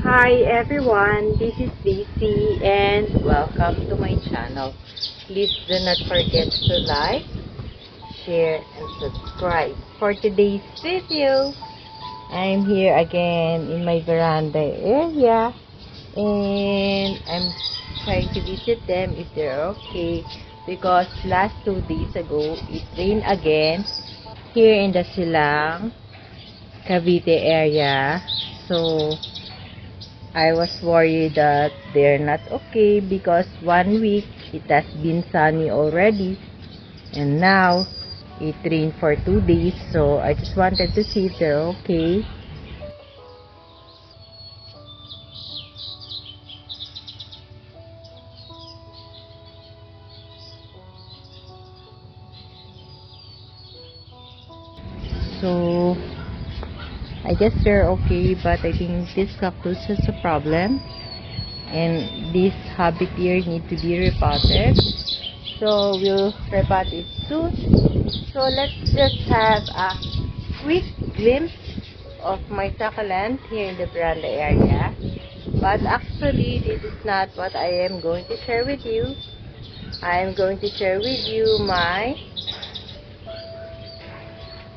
Hi everyone, this is Daisy and welcome to my channel. Please do not forget to like, share, and subscribe. For today's video, I'm here again in my veranda area and I'm trying to visit them if they're okay because last 2 days ago it rained again here in the Silang, Cavite area. So I was worried that they're not okay because 1 week it has been sunny already and now it rained for 2 days, so I just wanted to see if they're okay. So I guess they're okay, but I think this cactus has a problem and this habit here need to be repotted. So we'll repot it soon. So let's just have a quick glimpse of my succulent here in the veranda area. But actually this is not what I am going to share with you. I am going to share with you my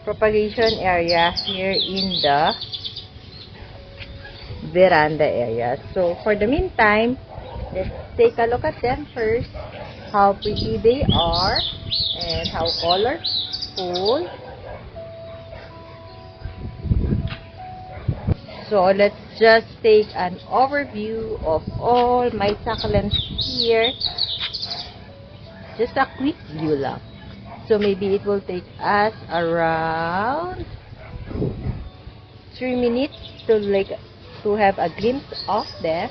propagation area here in the veranda area. So for the meantime, let's take a look at them first, how pretty they are and how colorful. So let's just take an overview of all my succulents here. Just a quick view lang. So maybe it will take us around 3 minutes to have a glimpse of them.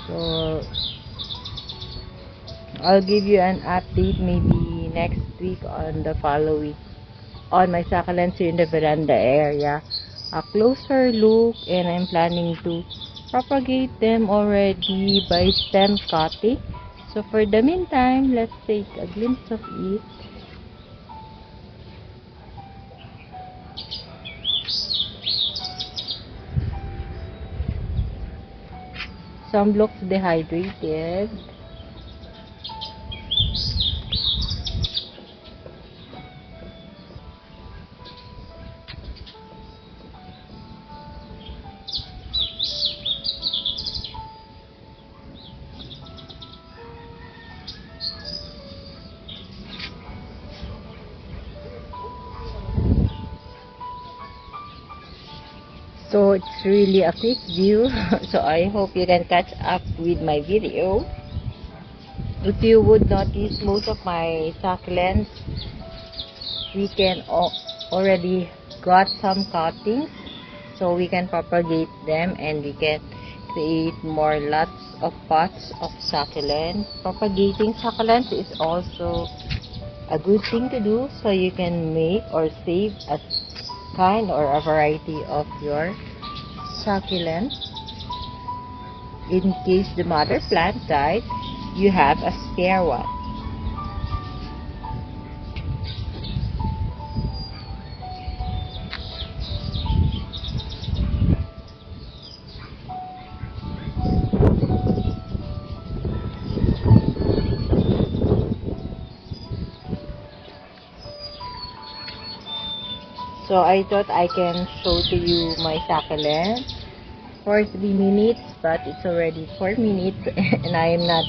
So I'll give you an update maybe next week on the following on my succulents here in the veranda area. A closer look, and I'm planning to propagate them already by stem cutting. So for the meantime, let's take a glimpse of it. Some looks dehydrated. So it's really a quick view. So I hope you can catch up with my video. If you would notice, most of my succulents, we can already got some cuttings, so we can propagate them and we can create more lots of pots of succulent. Propagating succulents is also a good thing to do, so you can make or save a kind or a variety of your succulent. In case the mother plant died, you have a spare one. So I thought I can show to you my succulent for 3 minutes, but it's already 4 minutes and I am not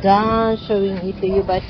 done showing it to you. But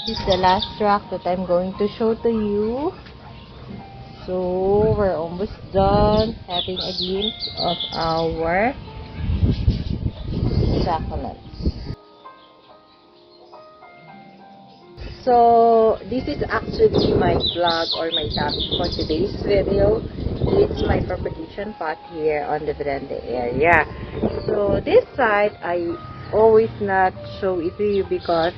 This is the last rack that I'm going to show to you. So, we're almost done having a glimpse of our succulents. So, this is actually my vlog or my topic for today's video. It's my propagation pot here on the veranda area. So, this side, I always not show it to you because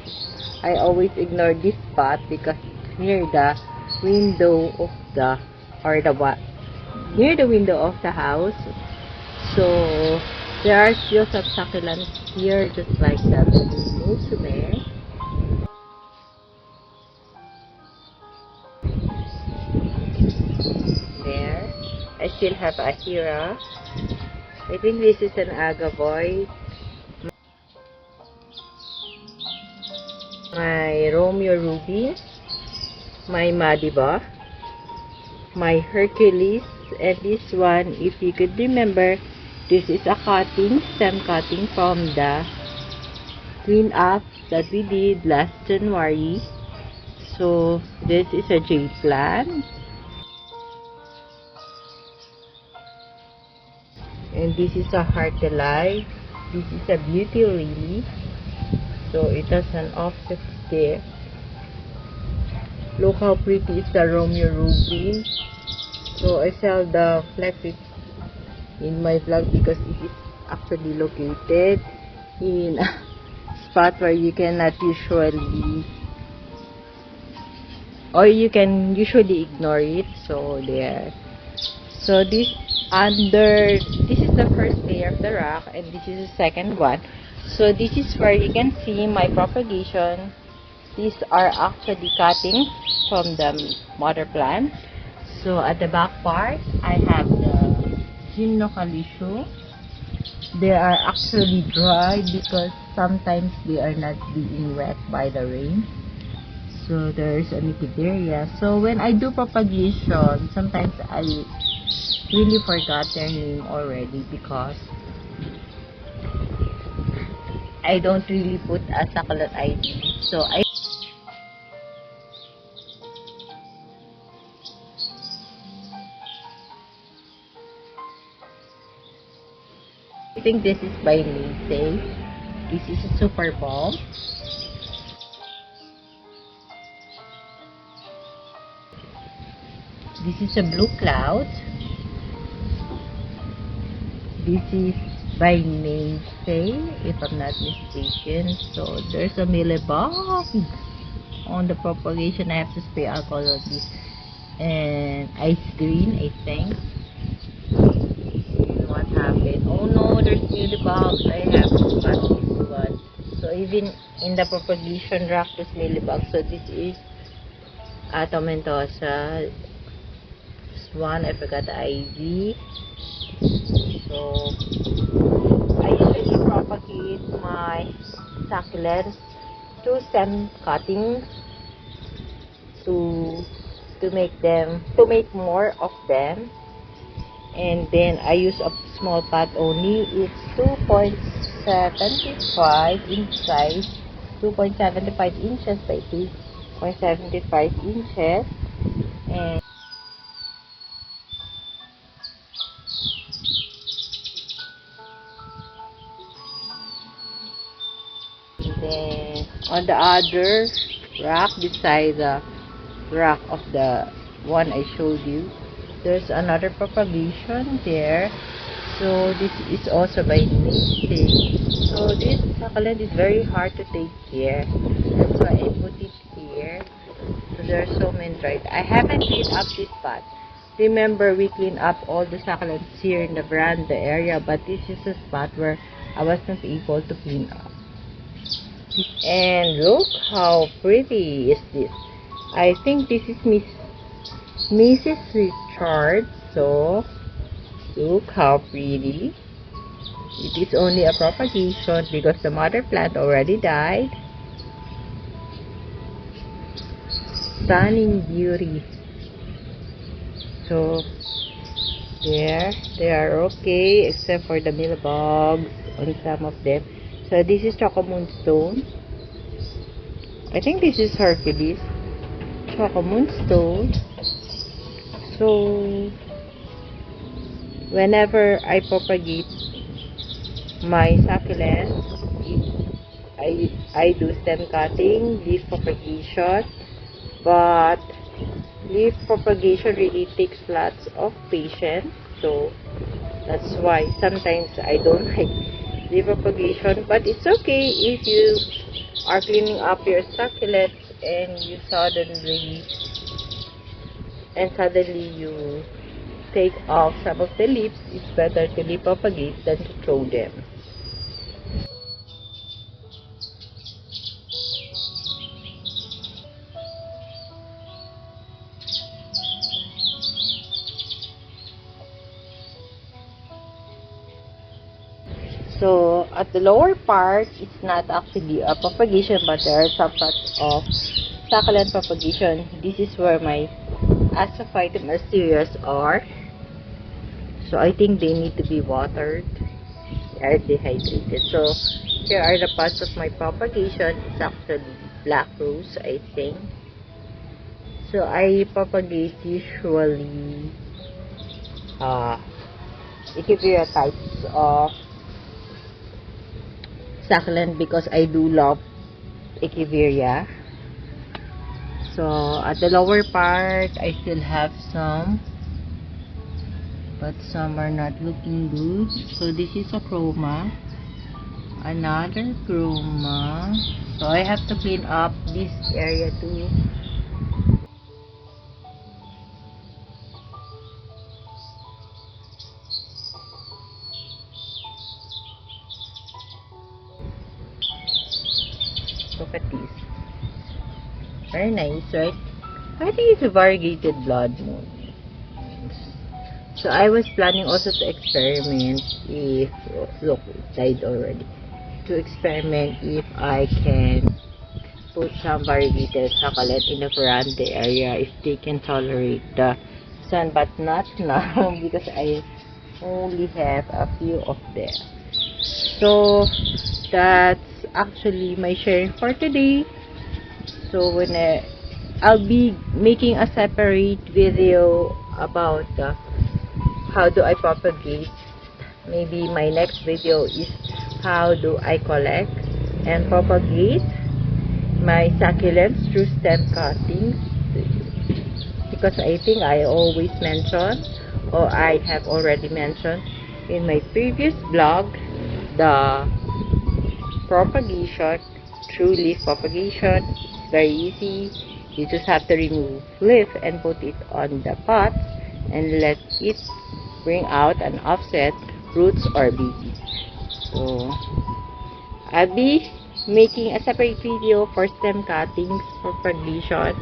I always ignore this spot because it's near the window of the near the window of the house. So there are still some succulents here, just like that. Rosemary. There, I still have a Hira. I think this is an Agavoy. My Romeo Ruby, my Madiba, my Hercules, and this one, if you could remember, this is a stem cutting from the clean up that we did last January. So this is a jade plant, and this is a heart alive. This is a beauty lily. So it has an offset there. Look how pretty is the Romeo Ruby. So I sell the flexes in my vlog because it is actually located in a spot where you cannot usually, or you can usually ignore it. So there. So this is the first layer of the rack, and this is the second one. So this is where you can see my propagation. These are actually cuttings from the mother plant. So at the back part, I have the Gymnocalisio. They are actually dry because sometimes they are not being wet by the rain. So there is a Nicoderia. So when I do propagation, sometimes I really forgot their name already because I don't really put a succulent ID. So I think this is by Macy. This is a super bomb. This is a blue cloud. This is by Macy, if I'm not mistaken. So there's a millibug on the propagation. I have to spray alcohol on this. And ice green, I think. What happened? Oh no, there's millibugs. I have to cut this one. So even in the propagation rack, there's millibugs. So this is Tomentosa. This one, I forgot the IV. So I usually propagate my succulents to stem cutting to make more of them. And then I use a small pot only. It's 2.75 inch size, 2.75 inches by 2.75 inches. And then on the other rack beside the rack of the one I showed you, there's another propagation there. So this is also by Macy. So this succulent is very hard to take care. That's why I put it here. So there are so many right. I haven't cleaned up this pot. Remember, we clean up all the succulents here in the veranda area, but this is a spot where I was not able to clean up. And look how pretty is this. I think this is Mrs. Richard. So look how pretty. It is only a propagation because the mother plant already died. Stunning beauty. So there, they are okay except for the millbugs on some of them. So this is Choco Moonstone. I think this is Hercules. Tsaka Moonstone. So, whenever I propagate my succulents, I do stem cutting, leaf propagation, but leaf propagation really takes lots of patience, so that's why sometimes I don't like leaf propagation, but it's okay if you are cleaning up your succulents and you suddenly you take off some of the leaves. It's better to leaf propagate than to throw them. So, at the lower part, it's not actually a propagation, but there are some parts of succulent propagation. This is where my Astrophytum mysterious are. So, I think they need to be watered. They are dehydrated. So, here are the parts of my propagation. It's actually black rose, I think. So, I propagate usually Echeveria types of succulent because I do love Echeveria. So at the lower part I still have some, but some are not looking good. So this is a chroma, another chroma, so I have to clean up this area too. Look at this. Very nice, right? I think it's a variegated blood moon. So I was planning also to experiment if, look, it died already. To experiment if I can put some variegated succulent in the veranda area if they can tolerate the sun, but not now because I only have a few of them. So that's actually my sharing for today. So when I'll be making a separate video about how do I propagate. Maybe my next video is how do I collect and propagate my succulents through stem cuttings, because I think I always mention, or I have already mentioned in my previous blog, the propagation through leaf propagation. It's very easy. You just have to remove leaf and put it on the pot and let it bring out an offset roots or babies. So I'll be making a separate video for stem cuttings for propagation.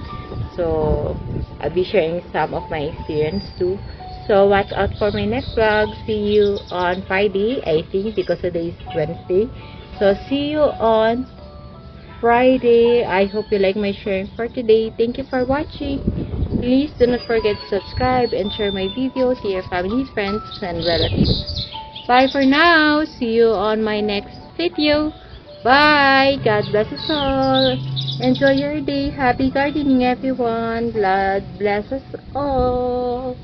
So I'll be sharing some of my experience too. So watch out for my next vlog. See you on Friday, I think, because today is Wednesday. So see you on Friday. I hope you like my sharing for today. Thank you for watching. Please do not forget to subscribe and share my videos to your family, friends, and relatives. Bye for now. See you on my next video. Bye. God bless us all. Enjoy your day. Happy gardening, everyone. God bless us all.